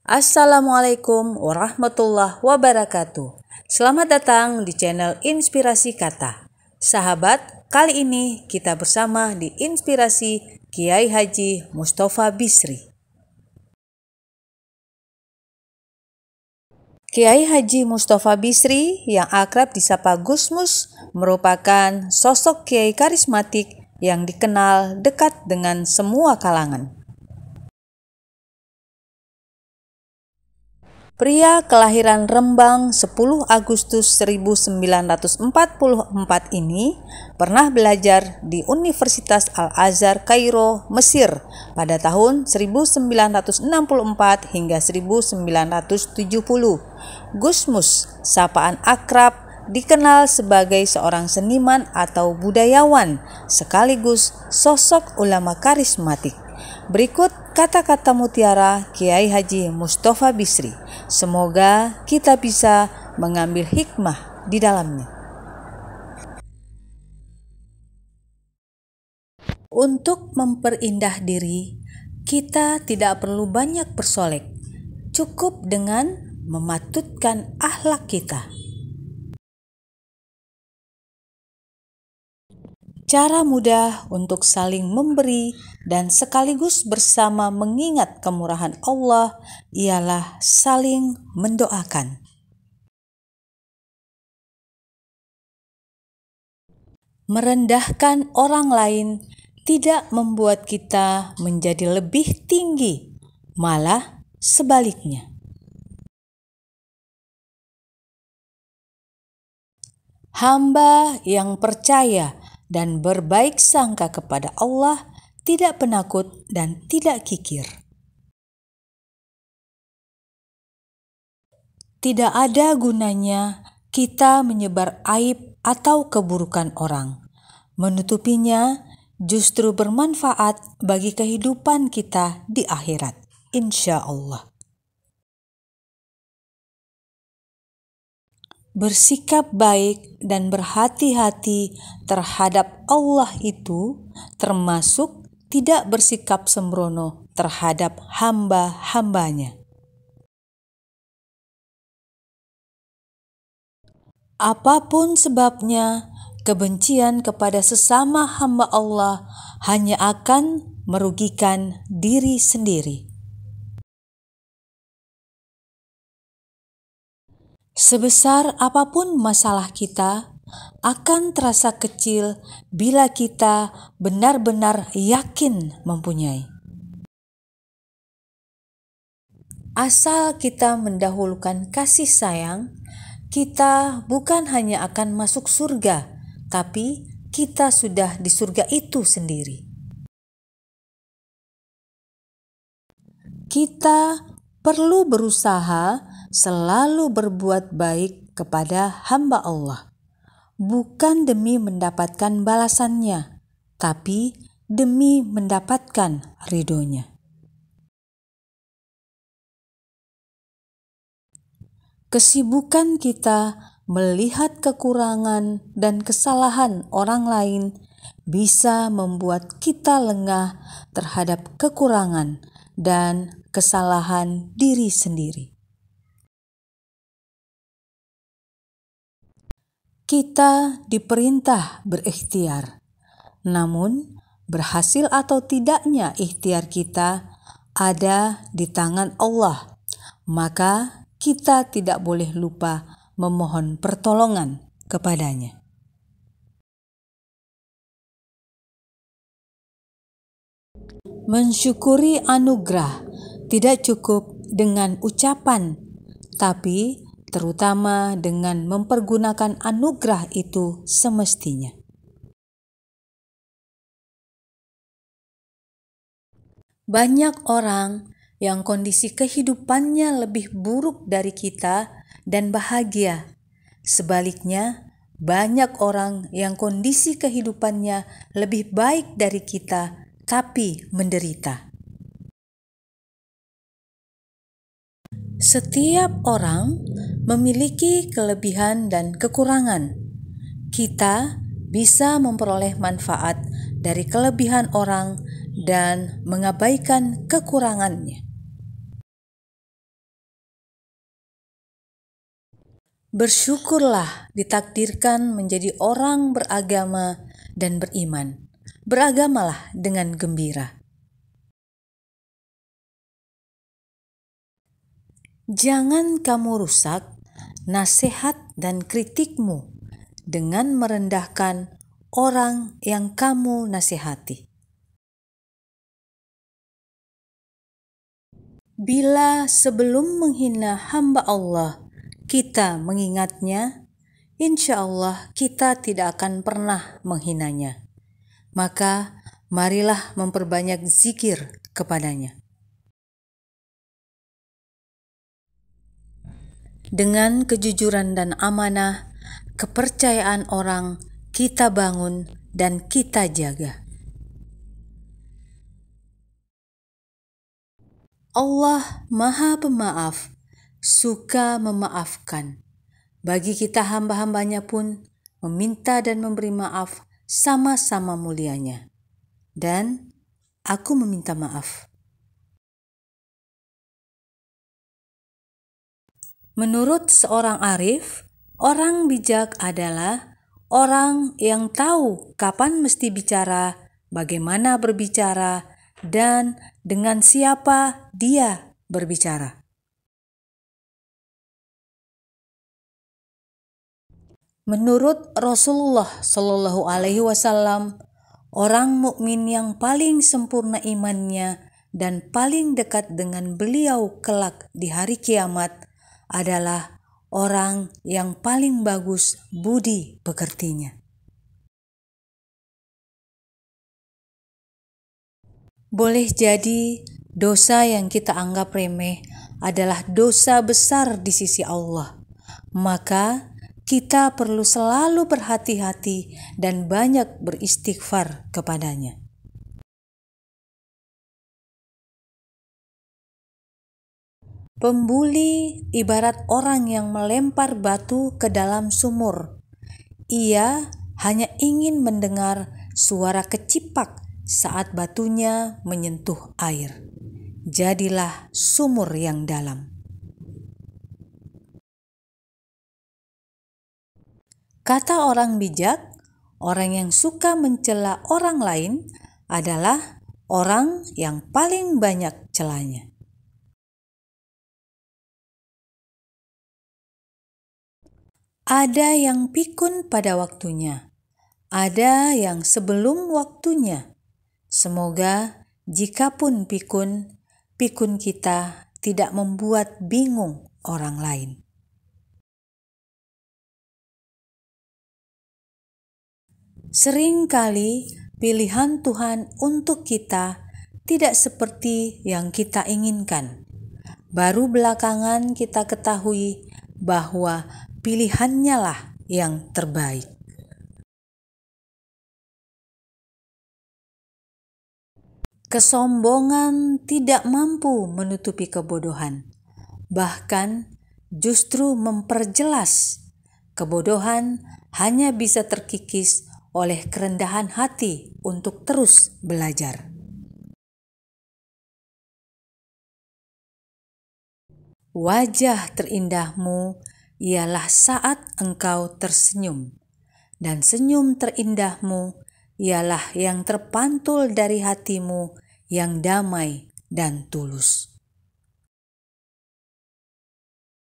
Assalamualaikum warahmatullahi wabarakatuh. Selamat datang di channel Inspirasi Kata. Sahabat, kali ini kita bersama di Inspirasi Kiai Haji Mustafa Bisri. Kiai Haji Mustafa Bisri yang akrab disapa Gusmus merupakan sosok kiai karismatik yang dikenal dekat dengan semua kalangan. Pria kelahiran Rembang 10 Agustus 1944 ini pernah belajar di Universitas Al-Azhar Kairo, Mesir pada tahun 1964 hingga 1970. Gusmus, sapaan akrab, dikenal sebagai seorang seniman atau budayawan sekaligus sosok ulama karismatik. Berikut kata-kata mutiara Kiai Haji Mustafa Bisri. Semoga kita bisa mengambil hikmah di dalamnya. Untuk memperindah diri, kita tidak perlu banyak bersolek. Cukup dengan mematutkan akhlak kita. Cara mudah untuk saling memberi dan sekaligus bersama mengingat kemurahan Allah ialah saling mendoakan. Merendahkan orang lain tidak membuat kita menjadi lebih tinggi, malah sebaliknya. Hamba yang percaya dan berbaik sangka kepada Allah tidak penakut dan tidak kikir. Tidak ada gunanya kita menyebar aib atau keburukan orang. Menutupinya justru bermanfaat bagi kehidupan kita di akhirat, insya Allah. Bersikap baik dan berhati-hati terhadap Allah itu termasuk tidak bersikap sembrono terhadap hamba-hambanya. Apapun sebabnya, kebencian kepada sesama hamba Allah hanya akan merugikan diri sendiri. Sebesar apapun masalah kita, akan terasa kecil bila kita benar-benar yakin mempunyai. Asal kita mendahulukan kasih sayang, kita bukan hanya akan masuk surga, tapi kita sudah di surga itu sendiri. Kita perlu berusaha selalu berbuat baik kepada hamba Allah, bukan demi mendapatkan balasannya, tapi demi mendapatkan ridhonya. Kesibukan kita melihat kekurangan dan kesalahan orang lain bisa membuat kita lengah terhadap kekurangan dan kesalahan diri sendiri. Kita diperintah berikhtiar, namun berhasil atau tidaknya ikhtiar kita ada di tangan Allah, maka kita tidak boleh lupa memohon pertolongan kepadanya. Mensyukuri anugerah tidak cukup dengan ucapan, tapi terutama dengan mempergunakan anugerah itu semestinya. Banyak orang yang kondisi kehidupannya lebih buruk dari kita dan bahagia. Sebaliknya, banyak orang yang kondisi kehidupannya lebih baik dari kita tapi menderita. Setiap orang memiliki kelebihan dan kekurangan. Kita bisa memperoleh manfaat dari kelebihan orang dan mengabaikan kekurangannya. Bersyukurlah ditakdirkan menjadi orang beragama dan beriman. Beragamalah dengan gembira. Jangan kamu rusak nasihat dan kritikmu dengan merendahkan orang yang kamu nasihati. Bila sebelum menghina hamba Allah kita mengingatnya, insya Allah kita tidak akan pernah menghinanya. Maka marilah memperbanyak zikir kepadanya. Dengan kejujuran dan amanah, kepercayaan orang kita bangun dan kita jaga. Allah Maha Pemaaf, suka memaafkan. Bagi kita hamba-hambanya pun, meminta dan memberi maaf sama-sama mulianya. Dan aku meminta maaf. Menurut seorang arif, orang bijak adalah orang yang tahu kapan mesti bicara, bagaimana berbicara, dan dengan siapa dia berbicara. Menurut Rasulullah Shallallahu Alaihi Wasallam, orang mukmin yang paling sempurna imannya dan paling dekat dengan beliau kelak di hari kiamat adalah orang yang paling bagus budi pekertinya. Boleh jadi dosa yang kita anggap remeh adalah dosa besar di sisi Allah. Maka kita perlu selalu berhati-hati dan banyak beristighfar kepadanya. Pembuli ibarat orang yang melempar batu ke dalam sumur. Ia hanya ingin mendengar suara kecipak saat batunya menyentuh air. Jadilah sumur yang dalam. Kata orang bijak, orang yang suka mencela orang lain adalah orang yang paling banyak celanya. Ada yang pikun pada waktunya, ada yang sebelum waktunya. Semoga jikapun pikun, pikun kita tidak membuat bingung orang lain. Seringkali pilihan Tuhan untuk kita tidak seperti yang kita inginkan. Baru belakangan kita ketahui bahwa pilihannya lah yang terbaik. Kesombongan tidak mampu menutupi kebodohan, bahkan justru memperjelas. Kebodohan hanya bisa terkikis oleh kerendahan hati untuk terus belajar. Wajah terindahmu ialah saat engkau tersenyum, dan senyum terindahmu ialah yang terpantul dari hatimu yang damai dan tulus.